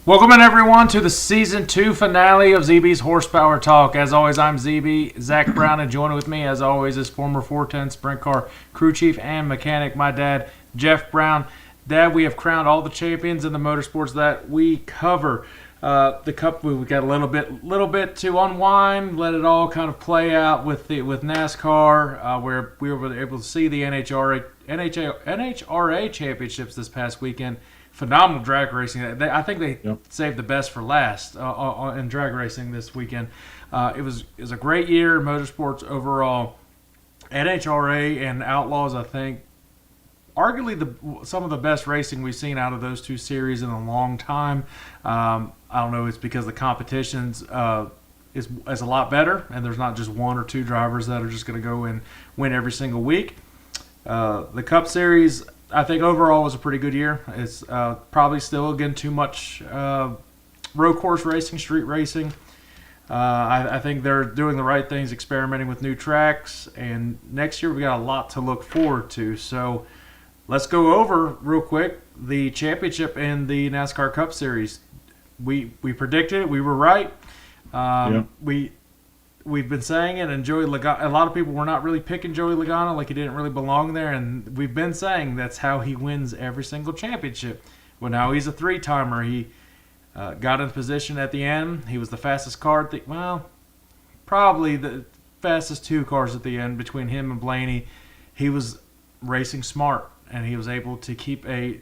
Welcome in everyone to the Season 2 finale of ZB's Horsepower Talk. As always, I'm ZB, Zach Brown, and joining with me, as always, is former 410 Sprint Car crew chief and mechanic, my dad, Jeff Brown. Dad, we have crowned all the champions in the motorsports that we cover. The Cup, we've got a little bit to unwind, let it all kind of play out with NASCAR, where we were able to see the NHRA championships this past weekend. Phenomenal drag racing. I think they saved the best for last in drag racing this weekend. It was a great year in motorsports overall. NHRA and Outlaws, I think, arguably some of the best racing we've seen out of those two series in a long time. I don't know. It's because the competitions is a lot better, and there's not just one or two drivers that are just going to go and win every single week. The Cup Series, I think overall was a pretty good year. It's probably still, again, too much road course racing, street racing. I think they're doing the right things, experimenting with new tracks, and next year we got a lot to look forward to. So let's go over real quick the championship in the NASCAR Cup Series. We predicted it. We were right. We've been saying it, and Joey Logano, a lot of people were not really picking Joey Logano, like he didn't really belong there, and we've been saying that's how he wins every single championship. Well, now he's a three-timer. He got in position at the end. He was the fastest car probably the fastest two cars at the end between him and Blaney. He was racing smart, and he was able to keep a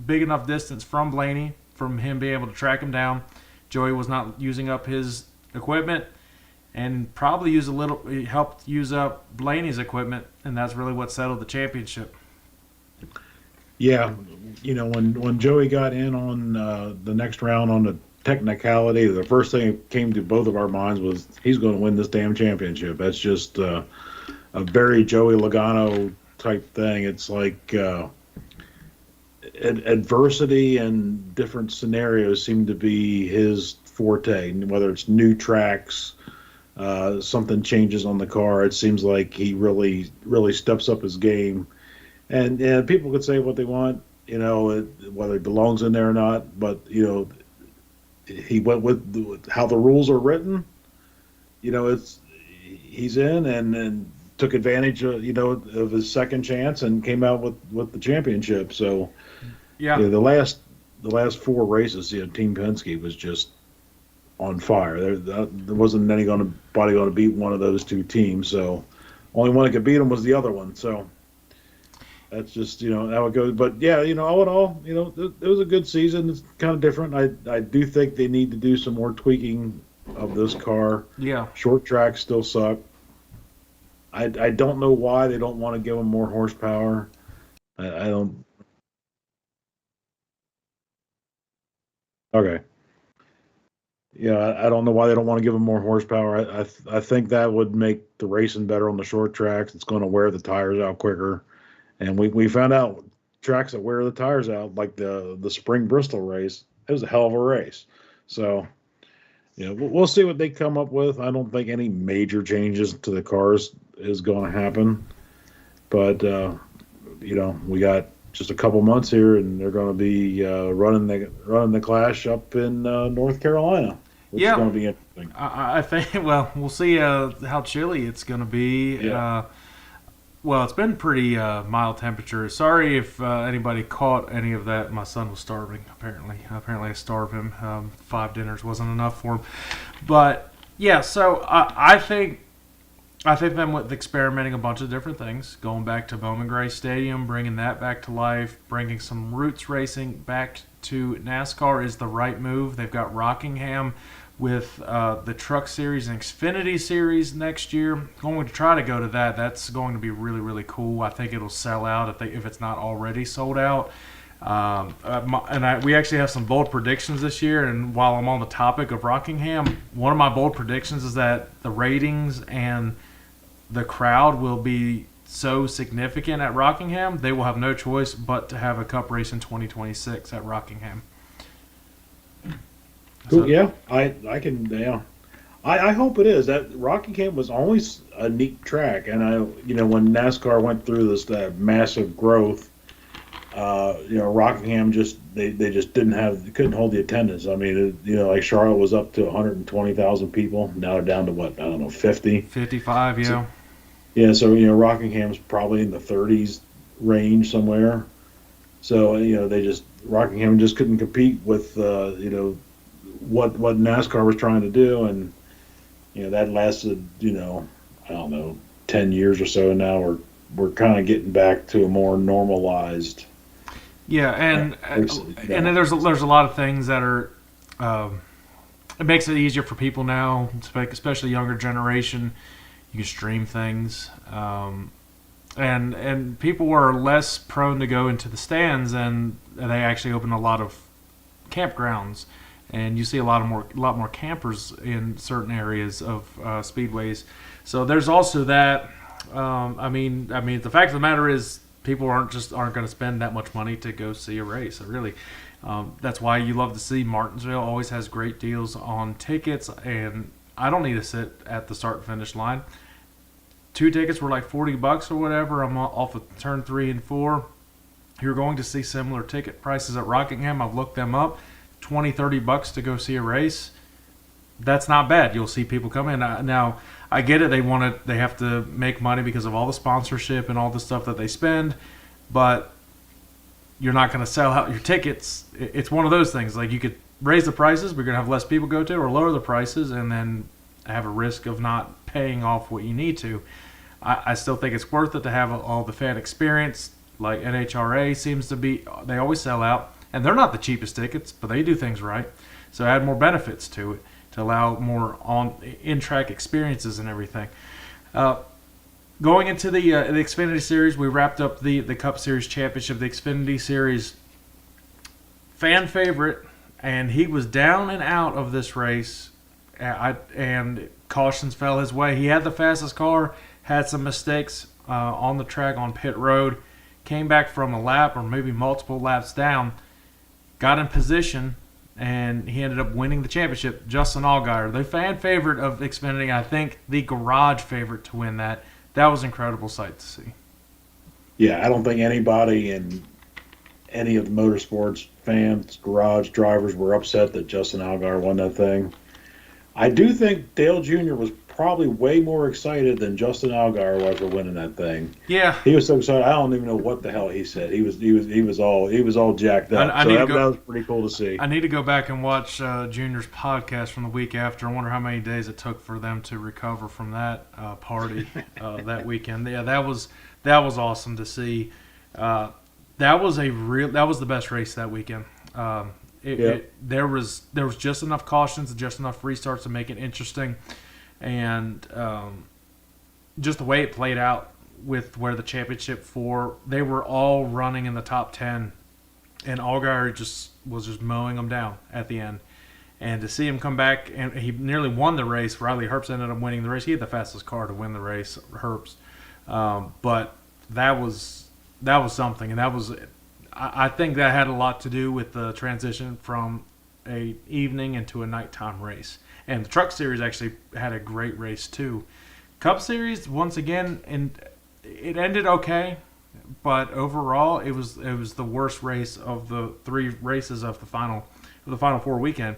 big enough distance from Blaney, from him being able to track him down. Joey was not using up his equipment, and probably helped use up Blaney's equipment, and that's really what settled the championship. Yeah, when Joey got in on the next round on the technicality, the first thing that came to both of our minds was he's going to win this damn championship. That's just a very Joey Logano type thing. It's like adversity and different scenarios seem to be his forte, whether it's new tracks, something changes on the car. It seems like he really, really steps up his game. And people could say what they want, whether he belongs in there or not. But he went with how the rules are written. He's in and took advantage of his second chance and came out with the championship. So the last four races, Team Penske was just on fire. There wasn't anybody going to beat one of those two teams. So only one that could beat them was the other one. So that's just how it goes. But all in all, it was a good season. It's kind of different. I do think they need to do some more tweaking of this car. Yeah, short tracks still suck. I don't know why they don't want to give them more horsepower. I don't. Okay. Yeah, I don't know why they don't want to give them more horsepower. I think that would make the racing better on the short tracks. It's going to wear the tires out quicker, and we found out tracks that wear the tires out, like the Spring Bristol race. It was a hell of a race. So, we'll see what they come up with. I don't think any major changes to the cars is going to happen, but we got just a couple months here, and they're going to be running the Clash up in North Carolina. Which is going to be interesting. I think, we'll see how chilly it's going to be. Yeah. It's been pretty mild temperature. Sorry if anybody caught any of that. My son was starving, apparently. Apparently I starved him. 5 dinners wasn't enough for him. But, so I think them with experimenting a bunch of different things, going back to Bowman Gray Stadium, bringing that back to life, bringing some roots racing back to NASCAR is the right move. They've got Rockingham with the Truck Series and Xfinity Series next year. Going to try to go to that. That's going to be really, really cool. I think it'll sell out if it's not already sold out. We actually have some bold predictions this year, and while I'm on the topic of Rockingham, one of my bold predictions is that the ratings and the crowd will be so significant at Rockingham, they will have no choice but to have a Cup race in 2026 at Rockingham. Cool. Yeah, I can. Yeah, I hope it is. That Rockingham was always a neat track, and when NASCAR went through this massive growth, Rockingham they just couldn't hold the attendance. I mean, like Charlotte was up to 120,000 people. Now they're down to what, I don't know, 50. 55, So, yeah. yeah, so Rockingham's probably in the 30s range somewhere. So Rockingham just couldn't compete with what NASCAR was trying to do, and that lasted I don't know 10 years or so, and now we're kind of getting back to a more normalized. Yeah, and then there's a lot of things that are it makes it easier for people now, especially younger generation. You can stream things, and people are less prone to go into the stands, and they actually open a lot of campgrounds, and you see a lot more campers in certain areas of speedways. So there's also that. The fact of the matter is, people aren't going to spend that much money to go see a race. Really, that's why you love to see Martinsville always has great deals on tickets, and I don't need to sit at the start and finish line. 2 tickets were like $40 or whatever. I'm off of turn 3 and 4. You're going to see similar ticket prices at Rockingham. I've looked them up. $20-$30 to go see a race. That's not bad. You'll see people come in. Now, I get it. They have to make money because of all the sponsorship and all the stuff that they spend, but you're not going to sell out your tickets. It's one of those things. Like, you could raise the prices, but you're going to have less people go to, or lower the prices and then have a risk of not paying off what you need to. I still think it's worth it to have all the fan experience. Like NHRA seems to be, they always sell out, and they're not the cheapest tickets, but they do things right. So add more benefits to it to allow more in-track experiences and everything. Going into the Xfinity Series, we wrapped up the Cup Series Championship. The Xfinity Series fan favorite, and he was down and out of this race, and cautions fell his way. He had the fastest car, had some mistakes on the track on pit road, came back from a lap or maybe multiple laps down, got in position, and he ended up winning the championship. Justin Allgaier, the fan favorite of Xfinity, I think the garage favorite to win that. That was an incredible sight to see. Yeah, I don't think anybody in any of the motorsports fans, garage drivers were upset that Justin Allgaier won that thing. I do think Dale Jr. was probably way more excited than Justin Allgaier was for winning that thing. Yeah, he was so excited. I don't even know what the hell he said. He was all jacked up. That was pretty cool to see. I need to go back and watch Junior's podcast from the week after. I wonder how many days it took for them to recover from that party that weekend. Yeah, that was awesome to see. That was the best race that weekend. There was just enough cautions and just enough restarts to make it interesting. And just the way it played out with where the championship they were all running in the top 10, and Allgaier was just mowing them down at the end. And to see him come back, and he nearly won the race. Riley Herbst ended up winning the race. He had the fastest car to win the race, Herbst. But that was something, and I think that had a lot to do with the transition from a evening into a nighttime race. And the Truck Series actually had a great race too. Cup Series, once again, and it ended okay, but overall it was the worst race of the 3 races of the final 4 weekend.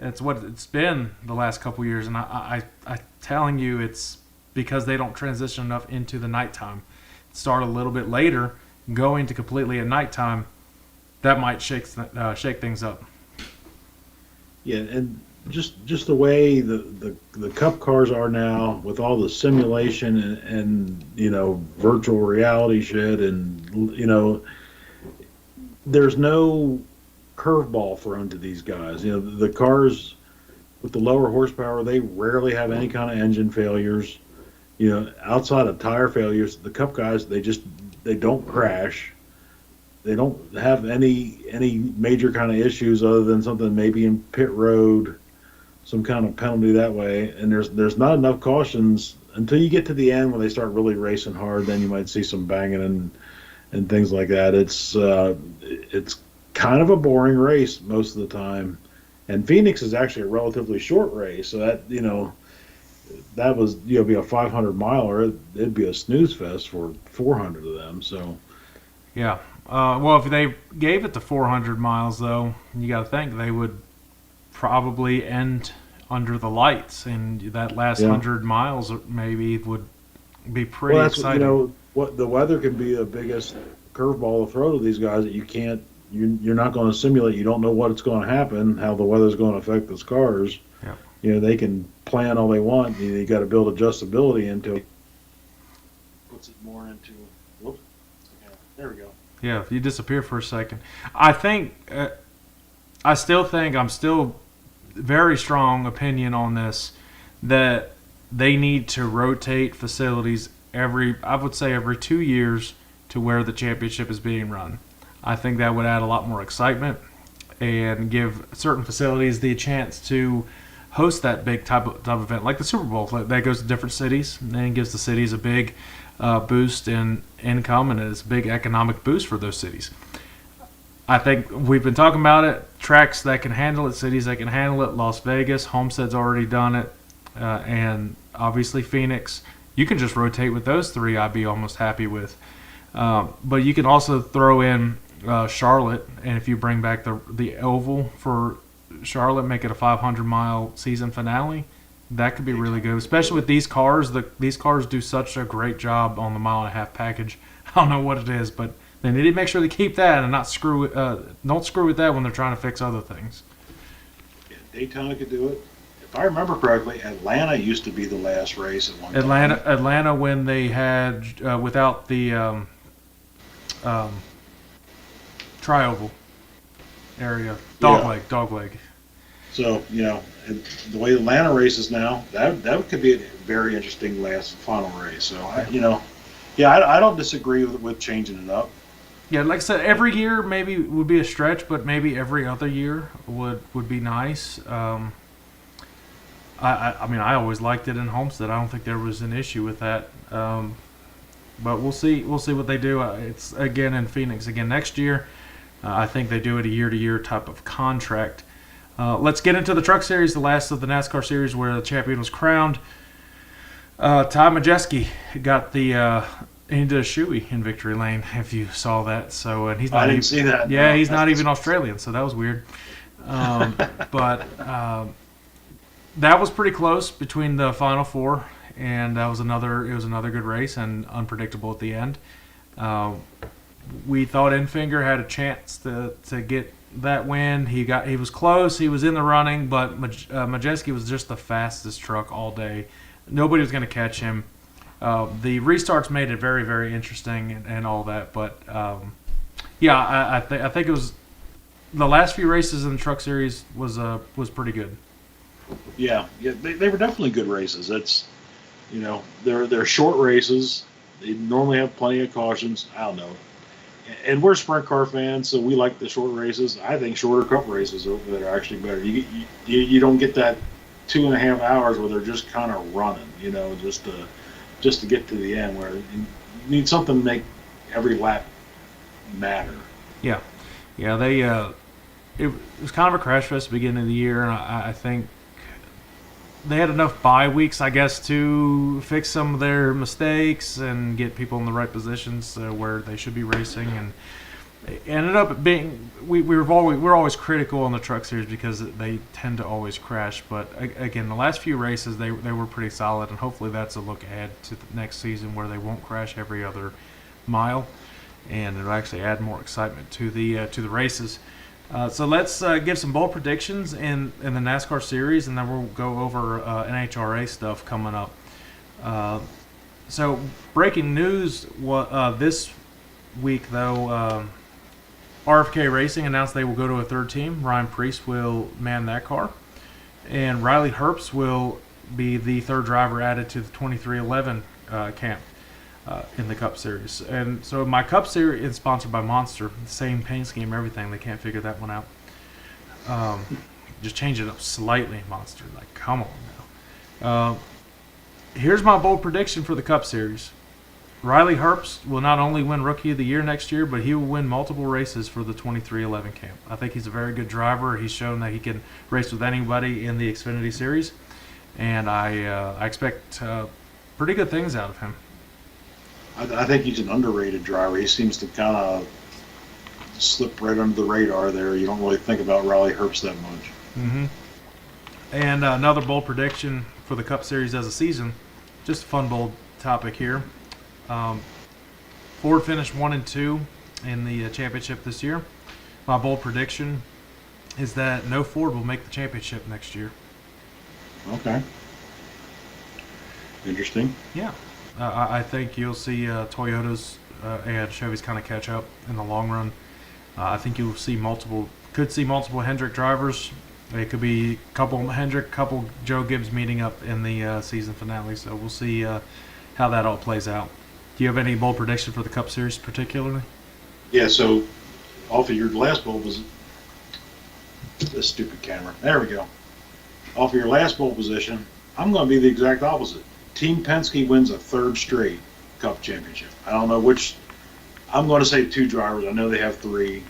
It's what it's been the last couple years, and I telling you, it's because they don't transition enough into the nighttime. Start a little bit later, go into completely at nighttime. That might shake things up. Yeah, and just the way the Cup cars are now, with all the simulation and virtual reality shit, and there's no curveball thrown to these guys. The cars with the lower horsepower, they rarely have any kind of engine failures. Outside of tire failures, the Cup guys, they don't crash. They don't have any major kind of issues other than something maybe in pit road, some kind of penalty that way. And there's not enough cautions until you get to the end when they start really racing hard. Then you might see some banging and things like that. It's kind of a boring race most of the time. And Phoenix is actually a relatively short race, so that was be a 500 miler. It'd be a snooze fest for 400 of them. So yeah, Well, if they gave it to 400 miles, though, you got to think they would probably end under the lights, and that last Yeah. 100 miles maybe would be Well, pretty that's exciting. what the weather can be the biggest curveball to throw to these guys that you can't you're not going to simulate. You don't know what it's going to happen, how the weather's going to affect those cars. Yeah. They can plan all they want. You got to build adjustability into it. Puts it more into. Whoops. Yeah, there we go. Yeah, if you disappear for a second. I think, I still think, I'm still very strong opinion on this, that they need to rotate facilities I would say every 2 years to where the championship is being run. I think that would add a lot more excitement and give certain facilities the chance to host that big type of event, like the Super Bowl. That goes to different cities and gives the cities a big boost in income, and it's a big economic boost for those cities. I think we've been talking about it. Tracks that can handle it, cities that can handle it. Las Vegas, Homestead's already done it, and obviously Phoenix. You can just rotate with those three. I'd be almost happy with. But you can also throw in Charlotte, and if you bring back the oval for Charlotte, make it a 500-mile season finale. That could be really good, especially with these cars. These cars do such a great job on the mile-and-a-half package. I don't know what it is, but they need to make sure they keep that and not don't screw with that when they're trying to fix other things. Yeah, Daytona could do it. If I remember correctly, Atlanta used to be the last race at one time. Atlanta, when they had without the tri-oval area, dogleg. So the way Atlanta races now, that could be a very interesting last final race. So I don't disagree with changing it up. Yeah, like I said, every year maybe would be a stretch, but maybe every other year would be nice. I mean, I always liked it in Homestead. I don't think there was an issue with that. But we'll see. We'll see what they do. It's again in Phoenix again next year. I think they do it a year-to-year type of contract. Let's get into the Truck Series, the last of the NASCAR series where the champion was crowned. Todd Majeski got the into a shoey in victory lane, if you saw that. So and he's not. I didn't see that. Yeah, no, he's not even Australian, so that was weird. But that was pretty close between the final four, and it was another good race and unpredictable at the end. We thought Enfinger had a chance to get that win. He was close. He was in the running, but Majeski was just the fastest truck all day. Nobody was going to catch him. The restarts made it very, very interesting and all that. But I think it was the last few races in the Truck Series was pretty good. Yeah, they were definitely good races. They're short races. They normally have plenty of cautions. I don't know. And we're sprint car fans, so we like the short races. I think shorter cup races are actually better. You don't get that 2.5 hours where they're just kind of running, just to get to the end. Where you need something to make every lap matter. Yeah. It was kind of a crash fest at the beginning of the year, and I think they had enough bye weeks, I guess, to fix some of their mistakes and get people in the right positions where they should be racing. And it ended up being we're always critical on the Truck Series because they tend to always crash. But again, the last few races they were pretty solid, and hopefully that's a look ahead to the next season where they won't crash every other mile, and it'll actually add more excitement to the races. So let's give some bold predictions in the NASCAR series, and then we'll go over NHRA stuff coming up. So breaking news this week, though, RFK Racing announced they will go to a third team. Ryan Preece will man that car, and Riley Herbst will be the third driver added to the 2311 camp. In the Cup Series. And so my Cup Series is sponsored by Monster. Same paint scheme, everything. They can't figure that one out. Just change it up slightly, Monster. Like, come on now. Here's my bold prediction for the Cup Series. Riley Herbst will not only win Rookie of the Year next year, but he will win multiple races for the 2311 camp. I think he's a very good driver. He's shown that he can race with anybody in the Xfinity Series. And I expect pretty good things out of him. I think he's an underrated driver. He seems to kind of slip right under the radar there. You don't really think about Riley Herbst that much. Mm-hmm. And another bold prediction for the Cup Series as a season. Just a fun bold topic here. Ford finished 1-2 in the championship this year. My bold prediction is that no Ford will make the championship next year. Okay. Interesting. Yeah. I think you'll see Toyotas and Chevys kind of catch up in the long run. I think you'll see multiple Hendrick drivers. It could be a couple Hendrick, couple Joe Gibbs meeting up in the season finale. So we'll see how that all plays out. Do you have any bold prediction for the Cup Series particularly? Yeah, so off of your last bowl was this stupid camera. There we go. Off of your last bowl position, I'm going to be the exact opposite. Team Penske wins a third straight Cup championship. I don't know which. I'm going to say 2 drivers. I know they have 3.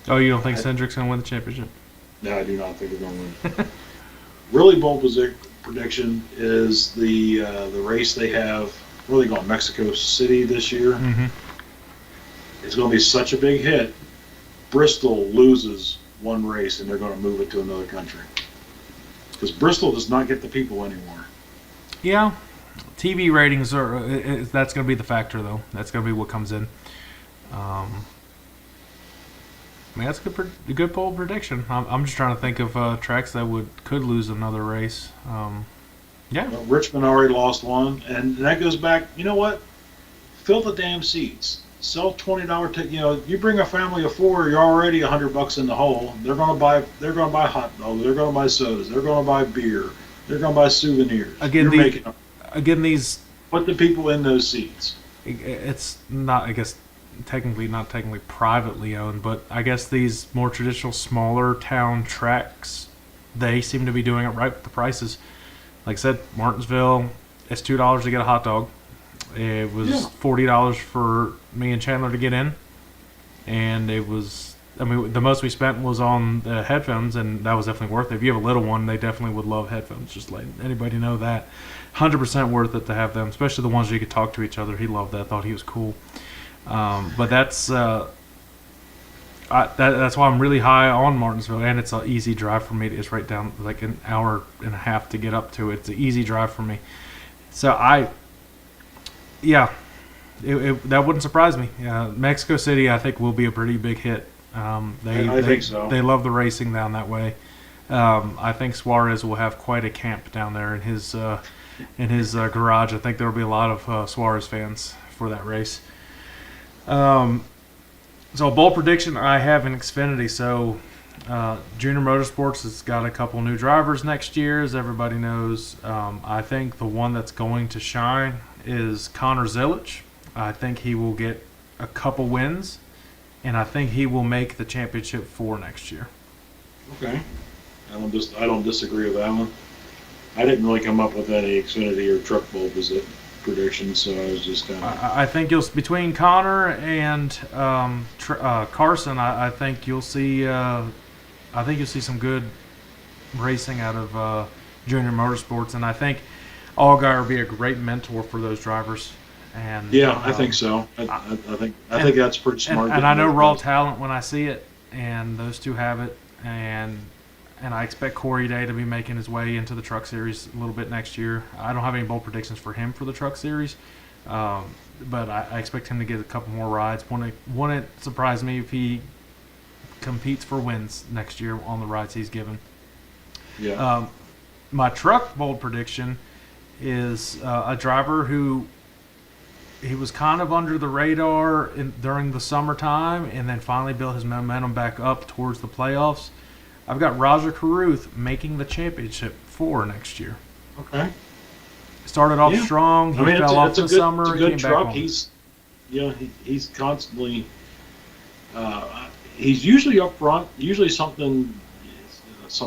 Oh, you don't think Hendrick's going to win the championship? No, I do not think they're going to win. Really bold prediction is the race they have. Really going Mexico City this year. Mm-hmm. It's going to be such a big hit. Bristol loses one race and they're going to move it to another country because Bristol does not get the people anymore. Yeah, TV ratings that's going to be the factor though. That's going to be what comes in. I mean, that's a good bold prediction. I'm just trying to think of tracks that could lose another race. Yeah. Well, Richmond already lost one, and that goes back. You know what? Fill the damn seats. Sell $20 ticket. You know, you bring a family of 4, you're already $100 in the hole. They're gonna buy hot dogs. They're gonna buy sodas. They're gonna buy beer. They're gonna buy souvenirs. Again, these. Put the people in those seats. It's not, I guess, not technically privately owned, but I guess these more traditional smaller town tracks, they seem to be doing it right with the prices. Like I said, Martinsville, it's $2 to get a hot dog. It was $40 for me and Chandler to get in, and it was. I mean, the most we spent was on the headphones, and that was definitely worth it. If you have a little one, they definitely would love headphones. Just letting anybody know that, 100% worth it to have them, especially the ones where you could talk to each other. He loved that. Thought he was cool. But that's that's why I'm really high on Martinsville, and it's an easy drive for me. It's right down like an hour and a half to get up to it. It's an easy drive for me. So that wouldn't surprise me. Mexico City, I think, will be a pretty big hit. I think so. They love the racing down that way. I think Suarez will have quite a camp down there in his garage. I think there will be a lot of Suarez fans for that race. So a bold prediction I have in Xfinity. So Junior Motorsports has got a couple new drivers next year, as everybody knows. I think the one that's going to shine is Connor Zilic. I think he will get a couple wins, and I think he will make the championship 4 next year. Okay, I don't disagree with that one. I didn't really come up with any Xfinity or Truck Bowl predictions, so I was just kind of. I think between Connor and Carson. I think you'll see. I think you'll see some good racing out of Junior Motorsports, and I think Allgaier will be a great mentor for those drivers. And yeah, I think so. I think that's pretty smart. And I know raw talent when I see it, and those two have it. And I expect Corey Day to be making his way into the Truck Series a little bit next year. I don't have any bold predictions for him for the Truck Series, but I expect him to get a couple more rides. Wouldn't it surprise me if he competes for wins next year on the rides he's given? Yeah. My truck bold prediction is a driver who he was kind of under the radar during the summertime and then finally built his momentum back up towards the playoffs. I've got Roger Carruth making the championship 4 next year. Okay. Started off strong. He fell off the summer. It's a good came truck. Back on. He's constantly. He's usually up front. Usually something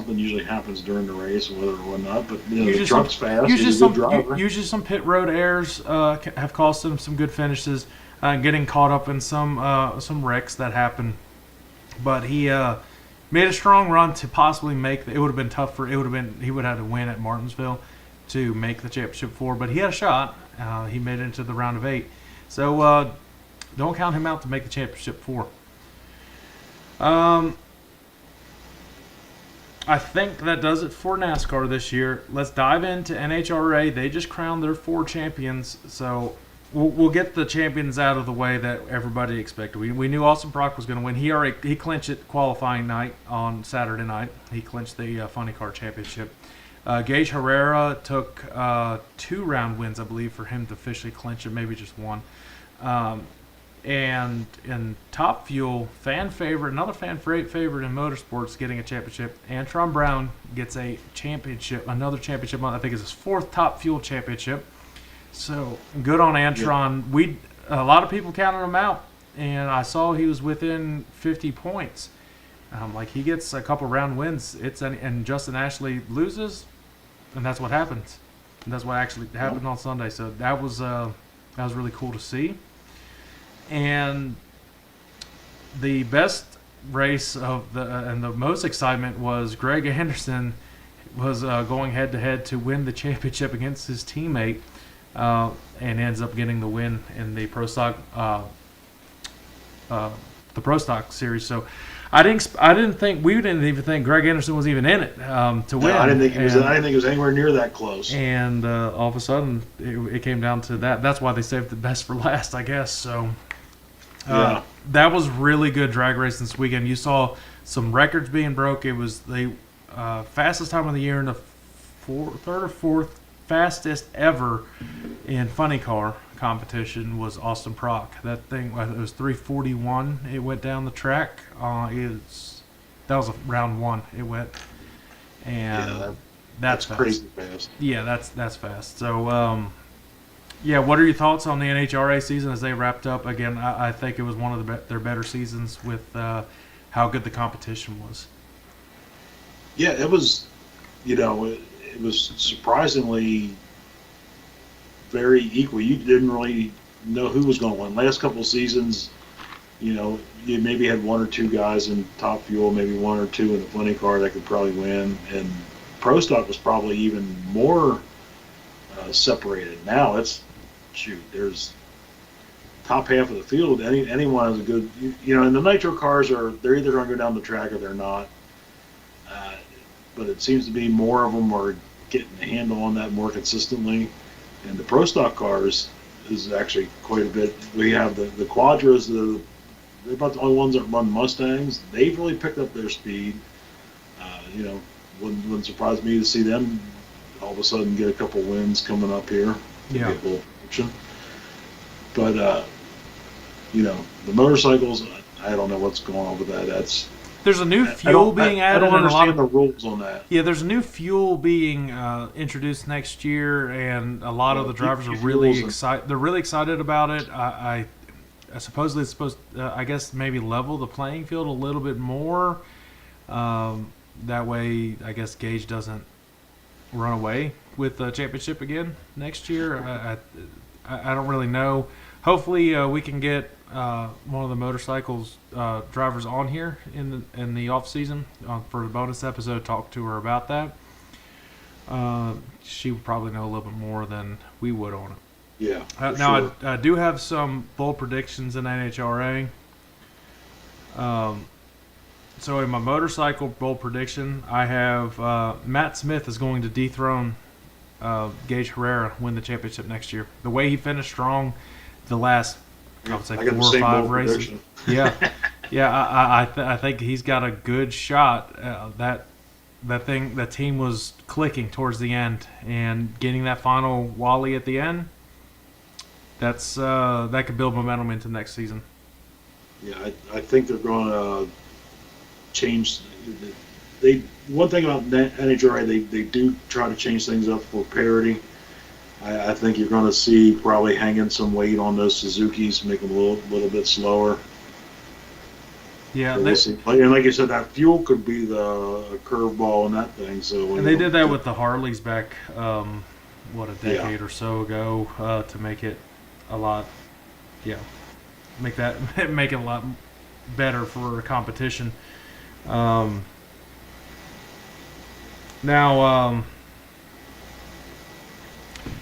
usually happens during the race, whether or not. But the truck's fast. He's a good driver. Usually some pit road errors have cost him some good finishes, getting caught up in some wrecks that happen. But he made a strong run to possibly make. It would have been tough he would have had to win at Martinsville to make the championship 4. But he had a shot. He made it into the round of 8. So don't count him out to make the championship 4. Um, I think that does it for NASCAR this year. Let's dive into NHRA. They just crowned their 4 champions, so we'll get the champions out of the way that everybody expected. We knew Austin Prock was going to win. He clinched it qualifying night on Saturday night. He clinched the Funny Car Championship. Gage Herrera took 2 round wins, I believe, for him to officially clinch it, maybe just one. And in Top Fuel, another fan favorite in motorsports getting a championship. Antron Brown gets a championship, another championship. I think it's his 4th Top Fuel championship. So good on Antron. Yeah. A lot of people counted him out, and I saw he was within 50 points. Like he gets a couple round wins. And Justin Ashley loses, and that's what happens. And that's what actually happened on Sunday. So that was really cool to see. And the best race and the most excitement was Greg Anderson was going head to head to win the championship against his teammate, and ends up getting the win in the Pro Stock series. So we didn't even think Greg Anderson was even in it to win. I didn't think he was. I didn't think it was anywhere near that close. And all of a sudden, it came down to that. That's why they saved the best for last, I guess. So. That was really good drag racing this weekend. You saw some records being broke. It was the fastest time of the year, and the 3rd or 4th fastest ever in funny car competition was Austin Prock. That thing, it was 3:41. It went down the track. That was round 1. It went, and that's crazy fast. Yeah, that's fast. So. Yeah, what are your thoughts on the NHRA season as they wrapped up? Again, I think it was one of their better seasons with how good the competition was. Yeah, it was, it was surprisingly very equal. You didn't really know who was going to win. Last couple of seasons, you maybe had 1 or 2 guys in Top Fuel, maybe 1 or 2 in the funny car that could probably win. And Pro Stock was probably even more separated. Now there's top half of the field. Anyone has a good, and the nitro cars they're either going to go down the track or they're not. But it seems to be more of them are getting a handle on that more consistently. And the Pro Stock cars is actually quite a bit. We have the Quadras, they're about the only ones that run Mustangs. They've really picked up their speed. Wouldn't surprise me to see them all of a sudden get a couple wins coming up here. Yeah. But the motorcycles, I don't know what's going on with that. There's a new fuel being added. I don't understand the rules on that. Yeah, there's a new fuel being introduced next year, and a lot of the drivers are really excited. They're really excited about it. I supposedly it's supposed, I guess, maybe level the playing field a little bit more. That way, I guess Gage doesn't run away with the championship again next year. I don't really know. Hopefully, we can get one of the motorcycles drivers on here in the off season for a bonus episode. Talk to her about that. She would probably know a little bit more than we would on it. Yeah. Now sure. I do have some bold predictions in NHRA. So in my motorcycle bold prediction, I have Matt Smith is going to dethrone Gage Herrera, win the championship next year. The way he finished strong the last, I would say, 4 or 5 races. Yeah, I think he's got a good shot. That team was clicking towards the end, and getting that final Wally at the end. That could build momentum into next season. Yeah, I think they're going to change. One thing about NHRA, they do try to change things up for parity. I think you're going to see probably hanging some weight on those Suzukis, make them a little bit slower. Yeah, so we'll see. And like you said, that fuel could be the curveball in that thing. So and they did that with the Harleys back, a decade or so ago, to make it a lot, make it a lot better for competition. Now,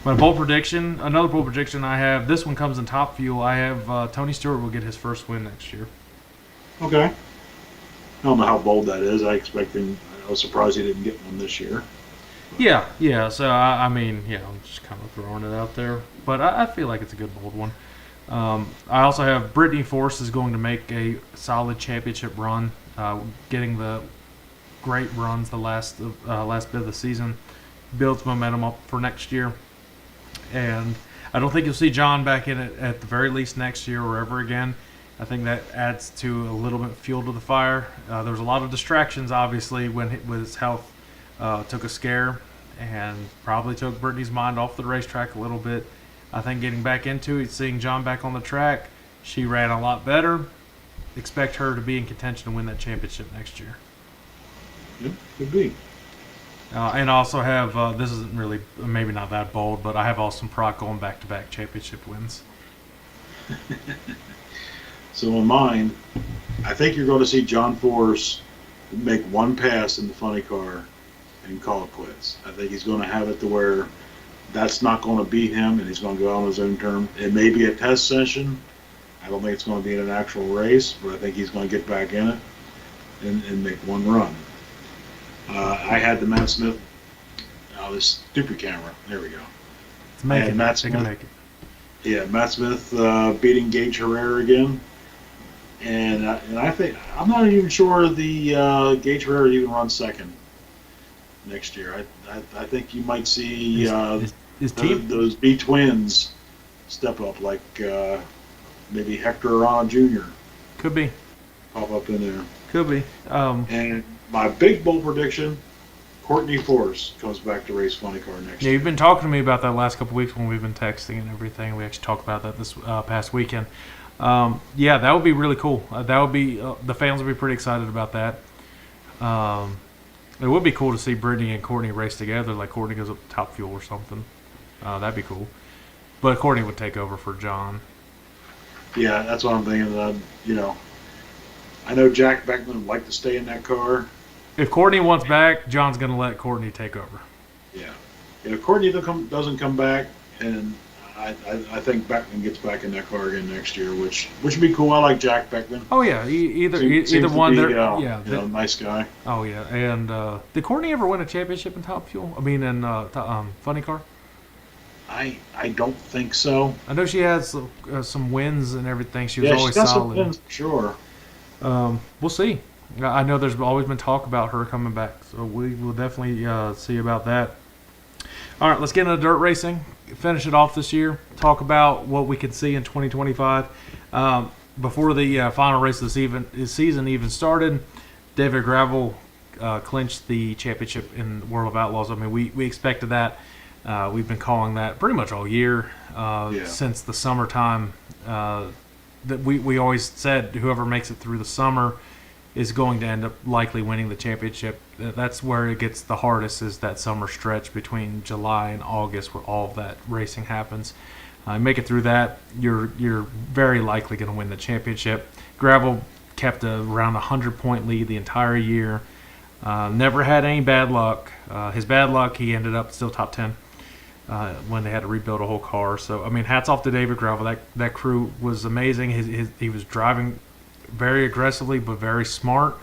my bold prediction, another bold prediction I have, this one comes in Top Fuel. I have Tony Stewart will get his first win next year. Okay. I don't know how bold that is. I was surprised he didn't get one this year. Yeah, yeah. So I mean, yeah, I'm just kind of throwing it out there, but I feel like it's a good bold one. I also have Brittany Force is going to make a solid championship run, getting the great runs the last bit of the season, builds momentum up for next year, and I don't think you'll see John back in it at the very least next year or ever again. I think that adds to a little bit of fuel to the fire. There was a lot of distractions, obviously, when his health took a scare and probably took Brittany's mind off the racetrack a little bit. I think getting back into it, seeing John back on the track, she ran a lot better. Expect her to be in contention to win that championship next year. Yep, could be. And I also have, this isn't really, maybe not that bold, but I have Austin Prock going back to back championship wins. So in mine, I think you're going to see John Force make one pass in the funny car and call it quits. I think he's going to have it to where that's not going to beat him, and he's going to go out on his own term. It may be a test session. I don't think it's going to be in an actual race, but I think he's going to get back in it and make one run. I had the Matt Smith. Oh, this stupid camera. There we go. It's making I had Matt it. They Smith. can make it. Yeah, Matt Smith beating Gage Herrera again. And I think I'm not even sure the Gage Herrera even runs second next year. I think you might see His team. those B twins step up, like maybe Hector Arana Jr. Could be. pop up in there. Could be. And my big bold prediction: Courtney Force comes back to race funny car next Yeah, year. you've been talking to me about that last couple of weeks when we've been texting and everything. We actually talked about that this past weekend. Yeah, that would be really cool. That would be the fans would be pretty excited about that. It would be cool to see Brittany and Courtney race together, like Courtney goes up to Top Fuel or something. That'd be cool. But Courtney would take over for John. Yeah, that's what I'm thinking. I know Jack Beckman would like to stay in that car. If Courtney wants back, John's going to let Courtney take over. Yeah. If Courtney doesn't come back, and I think Beckman gets back in that car again next year, which would be cool. I like Jack Beckman. Oh yeah, either Seems one. to be, Yeah. nice guy. Oh yeah, and did Courtney ever win a championship in Top Fuel? I mean, in Funny Car. I don't think so. I know she has some wins and everything. She was Yeah, always she's got some solid. wins, sure. We'll see. I know there's always been talk about her coming back, so we will definitely see about that. All right, let's get into dirt racing. Finish it off this year. Talk about what we can see in 2025. Before the final race of the season even started, David Gravel clinched the championship in World of Outlaws. I mean, we expected that. We've been calling that pretty much all year since the summertime. That we always said whoever makes it through the summer is going to end up likely winning the championship. That's where it gets the hardest, is that summer stretch between July and August where all of that racing happens. Make it through that, you're very likely going to win the championship. Gravel kept around 100-point lead the entire year. Never had any bad luck. His bad luck, he ended up still top 10 when they had to rebuild a whole car. So, I mean, hats off to David Gravel. That crew was amazing. He was driving very aggressively but very smart.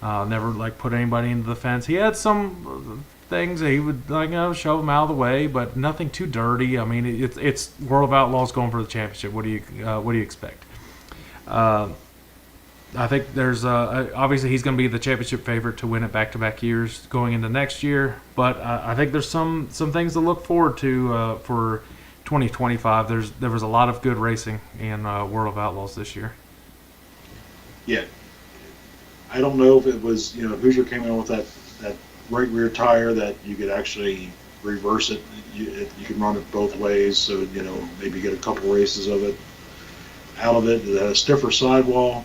Never put anybody into the fence. He had some things that he would shove them out of the way, but nothing too dirty. I mean, it's World of Outlaws going for the championship. What do you expect? I think there's obviously he's going to be the championship favorite to win it back-to-back years going into next year. But I think there's some things to look forward to for 2025. There was a lot of good racing in World of Outlaws this year. Yeah. I don't know if it was, Hoosier came in with that right rear tire that you could actually reverse it. You can run it both ways, so, maybe get a couple races of it out of it. It had a stiffer sidewall,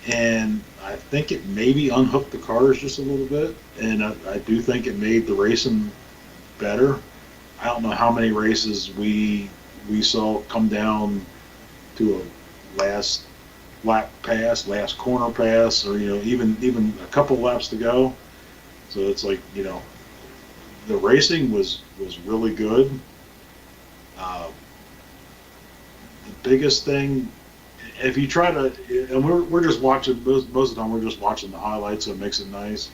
and I think it maybe unhooked the cars just a little bit, and I do think it made the racing better. I don't know how many races we saw come down to a last lap pass, last corner pass, or even a couple laps to go. So it's the racing was really good. The biggest thing, if you try to, and we're just watching most of the time we're just watching the highlights, so it makes it nice.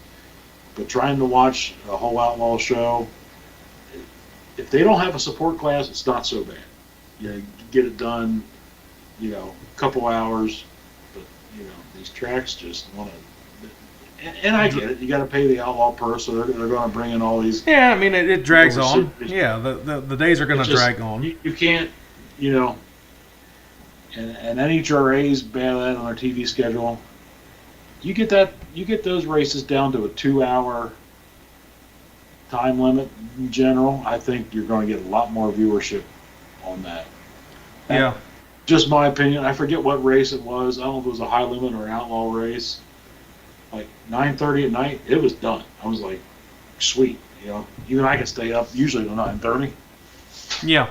But trying to watch a whole outlaw show, if they don't have a support class, it's not so bad. You get it done, a couple hours. But these tracks just want to. And I get it. You got to pay the outlaw purse, so they're going to bring in all these. Yeah, I mean it drags on. Yeah, the days are going to drag on. You can't, and NHRA's bad at on their TV schedule. You get those races down to a 2-hour time limit in general. I think you're going to get a lot more viewership on that. Yeah. Just my opinion. I forget what race it was. I don't know if it was a high limit or an outlaw race. Like 9:30 at night, it was done. I was like, sweet. Even I can stay up usually till 9:30. Yeah.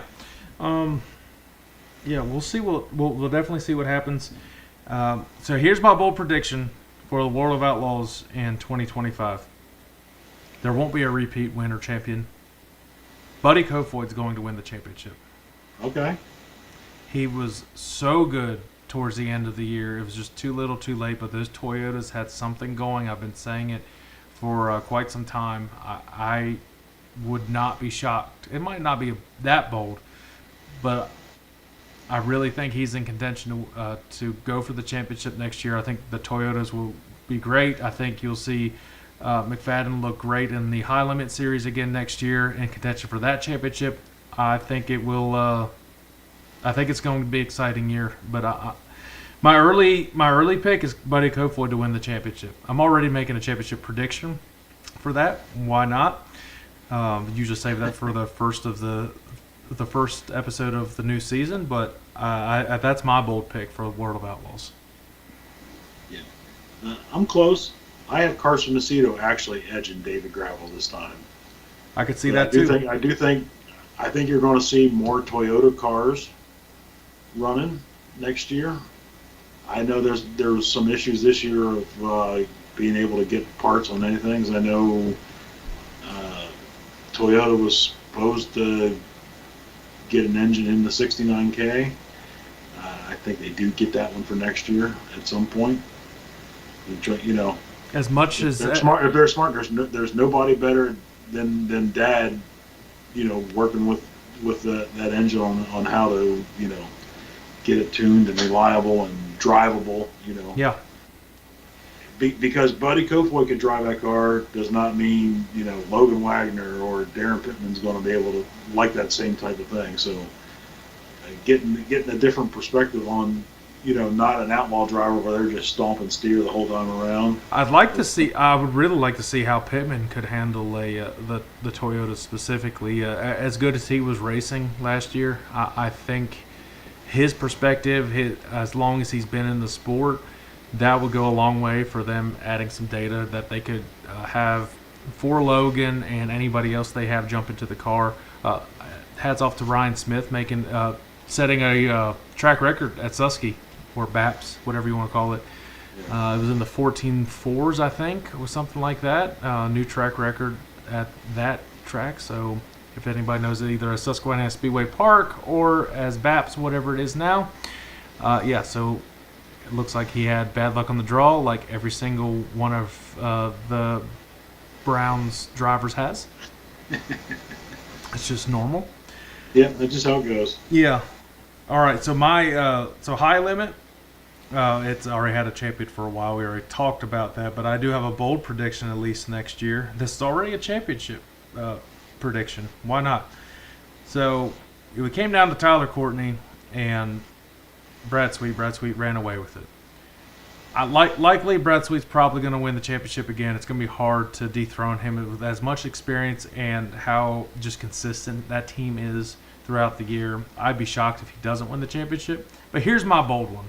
Yeah, we'll see. We'll definitely see what happens. So here's my bold prediction for the World of Outlaws in 2025. There won't be a repeat winner champion. Buddy Kofoid's going to win the championship. Okay. He was so good towards the end of the year. It was just too little too late, but those Toyotas had something going. I've been saying it for quite some time. I would not be shocked. It might not be that bold, but I really think he's in contention to go for the championship next year. I think the Toyotas will be great. I think you'll see McFadden look great in the high limit series again next year in contention for that championship. I think it will. I think it's going to be an exciting year. But my early pick is Buddy Kofoid to win the championship. I'm already making a championship prediction for that. Why not? Usually save that for the first episode of the new season, but that's my bold pick for World of Outlaws. Yeah, I'm close. I have Carson Macedo actually edging David Gravel this time. I could see that too. I think you're going to see more Toyota cars running next year. I know there was some issues this year of being able to get parts on anything. I know Toyota was supposed to get an engine in the 69K. I think they do get that one for next year at some point. As much if as they're smart, there's nobody better than Dad, working with that engine on how to get it tuned and reliable and drivable. Yeah. Because Buddy Kofoid could drive that car does not mean Logan Wagner or Darren Pittman's going to be able to like that same type of thing. So getting a different perspective on not an outlaw driver where they're just stomping steer the whole time around. I would really like to see how Pittman could handle the Toyota specifically. As good as he was racing last year, I think his perspective, as long as he's been in the sport, that would go a long way for them adding some data that they could have for Logan and anybody else they have jump into the car. Hats off to Ryan Smith setting a track record at Susky, or BAPS, whatever you want to call it. It was in the 14.4s, I think, or something like that. New track record at that track. So if anybody knows it, either as Susquehanna Speedway Park or as BAPS, whatever it is now. So it looks like he had bad luck on the draw, like every single one of the Browns drivers has. It's just normal. Yeah, that's just how it goes. Yeah. All right. So my high limit. It's already had a champion for a while. We already talked about that, but I do have a bold prediction at least next year. This is already a championship prediction. Why not? So we came down to Tyler Courtney and Brad Sweet. Brad Sweet ran away with it. Likely Brad Sweet's probably going to win the championship again. It's going to be hard to dethrone him with as much experience and how just consistent that team is throughout the year. I'd be shocked if he doesn't win the championship. But here's my bold one.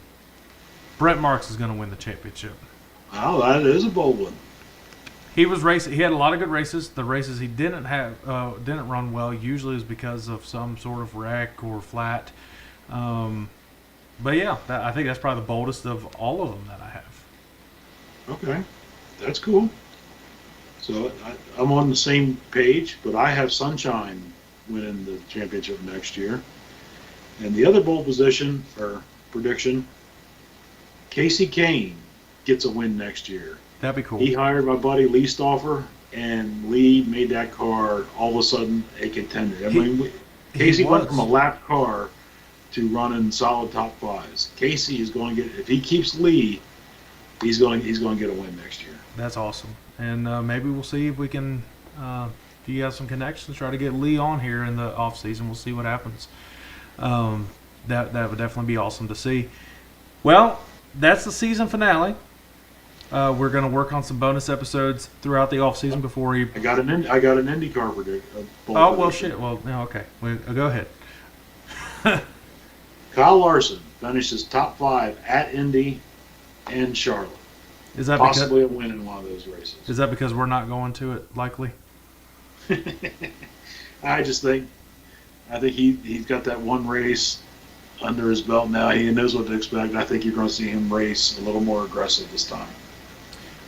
Brent Marks is going to win the championship. Oh, that is a bold one. He was racing. He had a lot of good races. The races he didn't run well usually is because of some sort of wreck or flat. But yeah, I think that's probably the boldest of all of them that I have. Okay, that's cool. So I'm on the same page, but I have Sunshine winning the championship next year. And the other bold position or prediction Casey Kane gets a win next year. That'd be cool. He hired my buddy Lee Stauffer, and Lee made that car all of a sudden a contender. Casey went from a lap car to running solid top fives. Casey is going to get, if he keeps Lee, he's going to get a win next year. That's awesome. And maybe we'll see if we can, if you have some connections, try to get Lee on here in the off season. We'll see what happens. That would definitely be awesome to see. Well, that's the season finale. We're going to work on some bonus episodes throughout the off season before we. I got an IndyCar prediction. Oh well, shit. Well, no, okay. Go ahead. Kyle Larson finishes top 5 at Indy and Charlotte. Is that possibly a win in one of those races? Is that because we're not going to it? Likely. I think he's got that one race under his belt now. He knows what to expect. I think you're going to see him race a little more aggressive this time.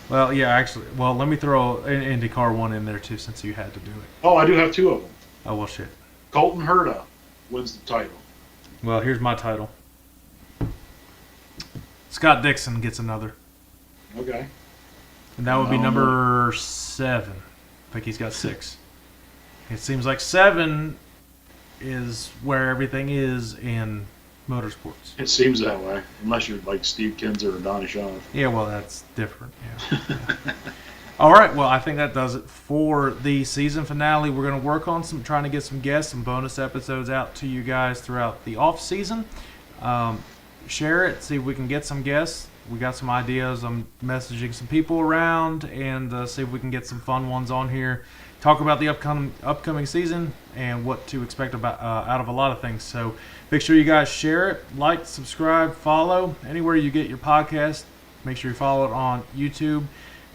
Well, yeah, actually. Well, let me throw an IndyCar one in there too, since you had to do it. Oh, I do have 2 of them. Oh well, shit. Colton Herta wins the title. Well, here's my title. Scott Dixon gets another. Okay. And that would be number 7. I think he's got 6. It seems like 7 is where everything is in motorsports. It seems that way, unless you're like Steve Kinzer or Donnie Shaw. Yeah, well, that's different. Yeah. All right, well, I think that does it for the season finale. We're going to work on trying to get some guests, some bonus episodes out to you guys throughout the off season. Share it, see if we can get some guests. We got some ideas. I'm messaging some people around and see if we can get some fun ones on here. Talk about the upcoming season and what to expect about out of a lot of things. So make sure you guys share it, like, subscribe, follow anywhere you get your podcast. Make sure you follow it on YouTube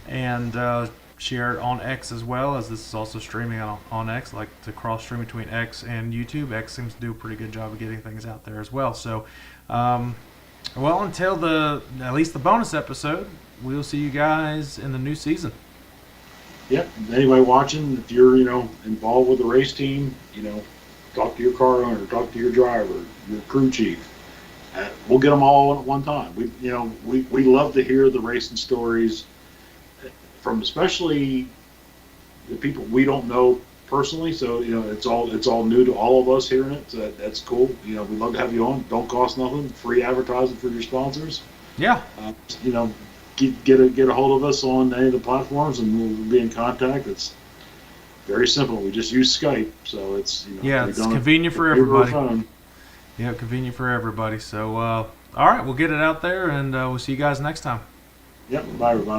and share it on X as well, as this is also streaming on X. Like to cross stream between X and YouTube. X seems to do a pretty good job of getting things out there as well. So, well, until at least the bonus episode, we'll see you guys in the new season. Yep. Anybody watching, if you're involved with the race team, talk to your car owner, talk to your driver, your crew chief. We'll get them all at one time. We love to hear the racing stories from especially the people we don't know personally. So it's all new to all of us hearing it. So that's cool. We'd love to have you on. Don't cost nothing. Free advertising for your sponsors. Yeah. Get a hold of us on any of the platforms, and we'll be in contact. It's very simple. We just use Skype, so it's it's convenient for everybody. Yeah, convenient for everybody. So all right, we'll get it out there, and we'll see you guys next time. Yep. Bye, everybody.